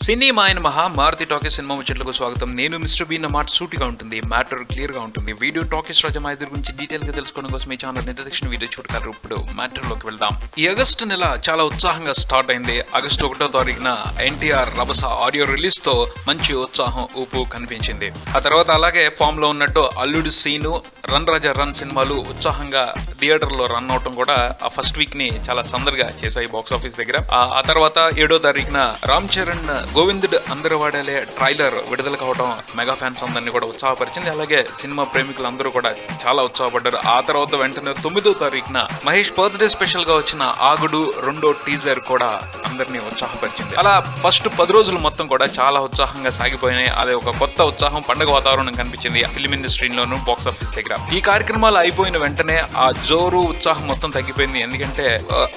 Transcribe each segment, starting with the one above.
Cinema ఆయన Maruti talkies cinema ముచ్చట్లకు స్వాగతం. నేను మిస్టర్ బీ. నా మాట సూటిగా ఉంటుంది, మ్యాటర్ క్లియర్ గా ఉంటుంది. వీడియో టాకీస్ రాజా మా ఇద్దరు గురించి డీటెయిల్ గా తెలుసుకోవడం కోసం ఈ ఛానల్ నిర్దేశించిన వీడియో చూడగలరు. ఇప్పుడు మ్యాటర్ లోకి వెళ్దాం. ఈ ఆగస్టు నెల చాలా ఉత్సాహంగా స్టార్ట్ అయింది. ఆగస్టు 1వ తారీఖున ఎన్టీఆర్ రభస ఆడియో రిలీజ్ తో మంచి ఉత్సాహం ఊపు కనిపించింది. ఆ తర్వాత అలాగే ఫామ్ లో ఉన్నట్టు అల్లుడు సీను, రన్ రాజా రన్ సినిమాలు ఉత్సాహంగా థియేటర్ లో రన్ అవటం కూడా ఆ ఫస్ట్ వీక్ ని చాలా సందడిగా చేశాయి బాక్స్ ఆఫీస్ దగ్గర. ఆ తర్వాత 7వ తారీఖున రామ్ చరణ్ గోవిందుడు అందరూ వాడాలే ట్రైలర్ విడుదల కావడం మెగా ఫ్యాన్స్ అందరినీ కూడా ఉత్సాహపరిచింది. అలాగే సినిమా ప్రేమికులు అందరూ కూడా చాలా ఉత్సాహపడ్డారు. ఆ తర్వాత వెంటనే 9వ తారీఖున మహేష్ బర్త్డే స్పెషల్ గా వచ్చిన ఆగుడు 2వ టీజర్ కూడా అందరినీ ఉత్సాహపరిచింది. అలా ఫస్ట్ 10 రోజులు మొత్తం కూడా చాలా ఉత్సాహంగా సాగిపోయినాయి. అదే ఒక కొత్త ఉత్సాహం, పండుగ వాతావరణం కనిపించింది ఫిల్మ్ ఇండస్ట్రీలోను బాక్స్ ఆఫీస్ దగ్గర. ఈ కార్యక్రమాలు అయిపోయిన వెంటనే ఆ జోరు ఉత్సాహం మొత్తం తగ్గిపోయింది. ఎందుకంటే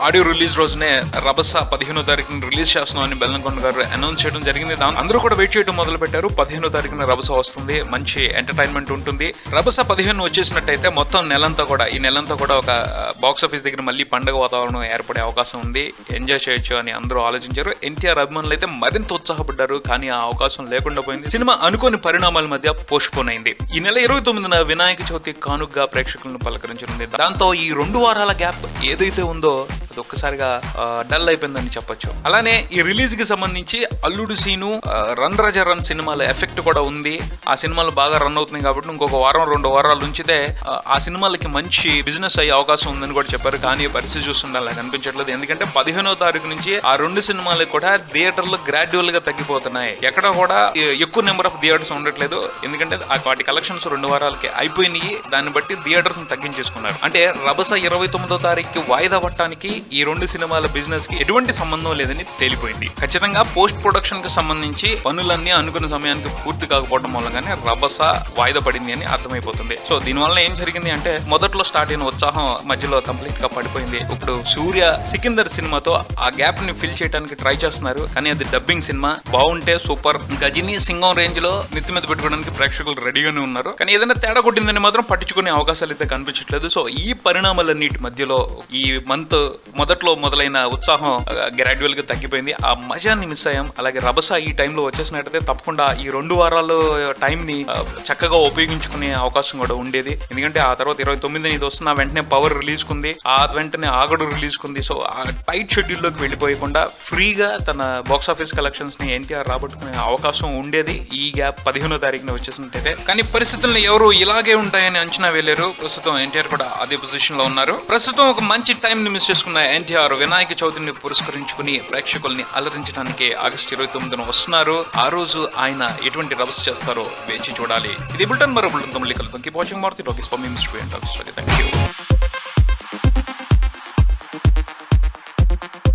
ఆడియో రిలీజ్ రోజునే రభస 15వ తారీఖున రిలీజ్ చేస్తున్నామని బెల్లంకొండ గారు అనౌన్స్ చేయడం జరిగింది. అందరూ కూడా వెయిట్ చేయడం మొదలు పెట్టారు. 15వ తారీఖున రభస వస్తుంది, మంచి ఎంటర్టైన్మెంట్ ఉంటుంది. రభస 15 వచ్చేసినట్టయితే మొత్తం నెలంతా కూడా ఈ నెలంతా కూడా ఒక బాక్స్ ఆఫీస్ దగ్గర మళ్ళీ పండుగ వాతావరణం ఏర్పడే అవకాశం ఉంది, ఎంజాయ్ చేయొచ్చు అని అందరూ ఆలోచించారు. ఎన్టీఆర్ అభిమానులు అయితే మరింత ఉత్సాహపడ్డారు. కానీ ఆ అవకాశం లేకుండా పోయింది. సినిమా అనుకోని పరిణామాల మధ్య పోస్ట్ పోన్ అయింది. ఈ నెల 29న వినాయక చవితి కానుగ్గా ప్రేక్షకులను పలకరించనుంది. దాంతో ఈ 2 వారాల గ్యాప్ ఏదైతే ఉందో అది ఒక్కసారిగా డల్ అయిపోయిందని చెప్పొచ్చు. అలానే ఈ రిలీజ్ కి సంబంధించి అల్లుడు సీను, రన్ రాజా రన్ సినిమాల ఎఫెక్ట్ కూడా ఉంది. ఆ సినిమాలు బాగా రన్ అవుతున్నాయి కాబట్టి ఇంకొక వారం 2 వారాలు ఉంచితే ఆ సినిమాలకి మంచి బిజినెస్ అయ్యే అవకాశం ఉందని కూడా చెప్పారు. కానీ పరిస్థితి చూస్తుంటే అలా కనిపించట్లేదు. ఎందుకంటే 15వ తారీఖు నుంచి ఆ 2 సినిమాలు కూడా థియేటర్లు గ్రాడ్యువల్ గా తగ్గిపోతున్నాయి. ఎక్కడ కూడా ఎక్కువ నెంబర్ ఆఫ్ థియేటర్స్ ఉండట్లేదు. ఎందుకంటే వాటి కలెక్షన్స్ 2 వారాలకి అయిపోయినాయి. దాన్ని బట్టి థియేటర్స్ తగ్గించేసుకున్నారు. అంటే రభస 29వ తారీఖుకి వాయిదా పట్టడానికి ఈ 2 సినిమాల బిజినెస్ కి ఎటువంటి సంబంధం లేదని తేలిపోయింది. ఖచ్చితంగా పోస్ట్ ప్రొడక్షన్ కి సంబంధించి పనులన్నీ అనుకున్న సమయానికి పూర్తి కాకపోవడం మూలంగానే రభస వాయిదా పడింది అని అర్థమైపోతుంది. సో దీనివల్ల ఏం జరిగింది అంటే మొదట్లో స్టార్ట్ అయిన ఉత్సాహం మధ్యలో కంప్లీట్ గా పడిపోయింది. ఇప్పుడు సూర్య సికిందర్ సినిమాతో ఆ గ్యాప్ ని ఫిల్ చేయడానికి ట్రై చేస్తున్నారు. కానీ అది డబ్బింగ్ సినిమా, బాగుంటే సూపర్. గజనీ సింగం రేంజ్ లో నెత్తి మీద పెట్టుకోవడానికి ప్రేక్షకులు రెడీగానే ఉన్నారు. కానీ ఏదైనా తేడా కొట్టిందని మాత్రం పట్టించుకునే అవకాశాలు అయితే కనిపించట్లేదు. సో ఈ పరిణామాలన్నిటి మధ్యలో ఈ మంత్ మొదట్లో మొదలైన ఉత్సాహం గ్రాడ్యువల్ గా తగ్గిపోయింది. ఆ మజాన్ని మిస్ అయ్యాం. అలాగే రభస ఈ టైంలో వచ్చేసినట్టయితే తప్పకుండా ఈ 2 వారాల టైం ని చక్కగా ఉపయోగించుకునే అవకాశం కూడా ఉండేది. ఎందుకంటే ఆ తర్వాత 29ని ఇది వస్తున్న వెంటనే పవర్ రిలీజ్ కుంది, ఆ వెంటనే ఆగడు రిలీజ్ కుంది. సో ఆ టైట్ షెడ్యూల్ లోకి వెళ్ళిపోయకుండా ఫ్రీగా తన బాక్స్ ఆఫీస్ కలెక్షన్స్ ని ఎన్టీఆర్ రాబట్టుకునే అవకాశం ఉండేది ఈ గ్యాప్ 15వ తారీఖున వచ్చేసినట్టయితే. కానీ పరిస్థితులను ఎవరు ఇలాగే ఉంటాయని అంచనా వేయలేరు. ప్రస్తుతం ఎన్టీఆర్ కూడా అదే పొజిషన్ లో ఉన్నారు. ప్రస్తుతం ఒక మంచి టైం ని మిస్ చేసుకున్న ఎన్టీఆర్ వినాయక చవితిని పురస్కరించుకుని ప్రేక్షకుల్ని అలరించడానికి ఆగస్టు 29న వస్తున్నారు. ఆ రోజు ఆయన ఎటువంటి రభస చేస్తారో వేచి చూడాలి. ఇది బులెటిన్, మరో బులెటిన్తో మళ్ళీ కలుద్దాం. Keep watching Maruthi Talkies for me mister B. Thank you.